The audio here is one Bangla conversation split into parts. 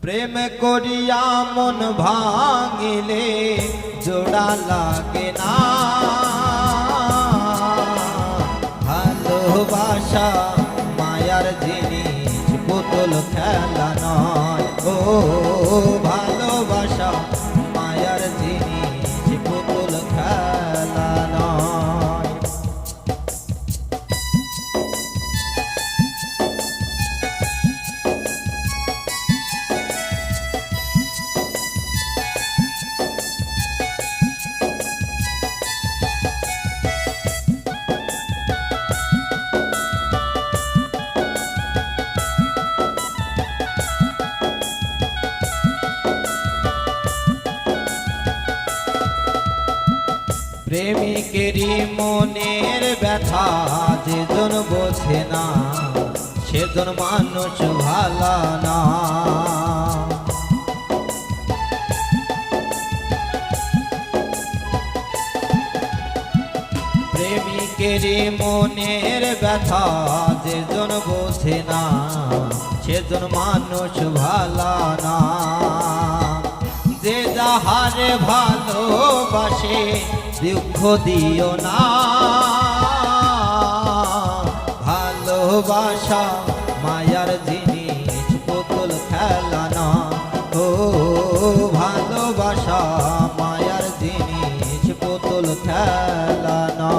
প্রেম করিয়া মন ভাঙিলে জোড়া লাগে না। ভালোবাসা মায়ার জিনিস, পুতুল খেলা নয়। ও ভালোবাসা মায়ার জিনিস, পুতুল খেলা নয়। প্রেমিকেরই মনের ব্যথা যেজন বোঝে না, সেজন মানুষ ভালো না। প্রেমিকেরই মনের ব্যথা যেজন বোঝে না, সেজন মানুষ ভালো না। যে যাহারে ভালোবাসে দুঃখ দিও না। ভালোবাসা মায়ার জিনিস, পুতুল খেলা না। ও ভালোবাসা মায়ার জিনিস, পুতুল খেলা না।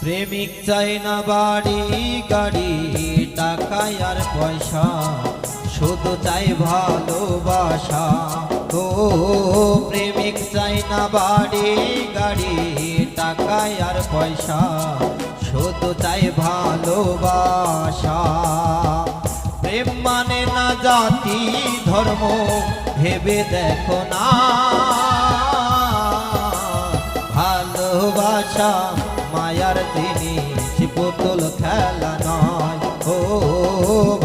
প্রেমিক চাই না বাড়ি গাড়ি টাকা আর পয়সা, শুধু চাই ভালোবাসা। ও প্রেমিক চাই না বাড়ি গাড়ি টাকা আর পয়সা, শুধু চাই ভালোবাসা। প্রেম মানে না জাতি ধর্ম, ভেবে দেখো না। ভালোবাসা মায়ার জিনিস, পুতুল খেলা নয়। ও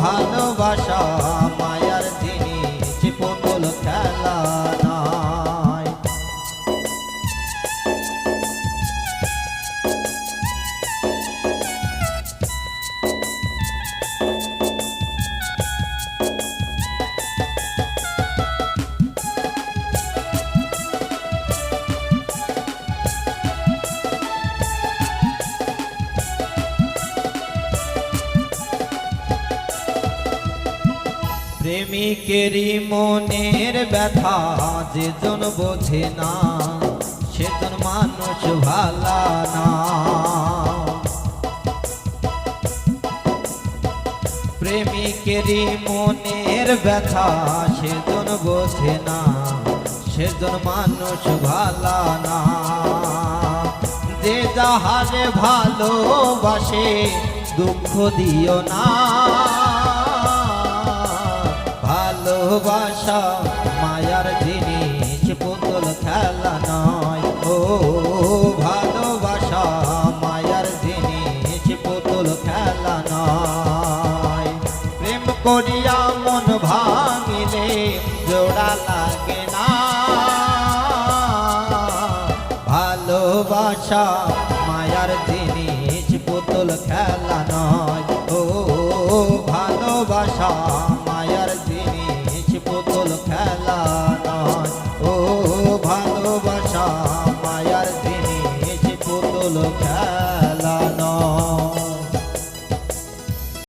ভালোবাসা মায়ার জিনিস, পুতুল খেলা নয়। প্রেমিকেরই মনের ব্যথা যেজন বোঝে না, সেজন মানুষ ভালো না। প্রেমিকেরই মনের ব্যথা সেজন বোঝে না, সেজন মানুষ ভালো না। যে যাহারে ভালোবাসে দুঃখ দিও না। ভালোবাসা মায়ার জিনিস, পুতুল খেলা নয়। ও ভালোবাসা মায়ার জিনিস, পুতুল খেলা নয়। প্রেম করিয়া মন ভাঙিলে জোড়া লাগে না। ভালোবাসা মায়ার জিনিস, পুতুল খেলা নয়। ও ভালোবাসা মায়ার জিনিস, পুতুল খেলা নয়। ও ভালোবাসা মায়ার জিনিস, পুতুল খেলা।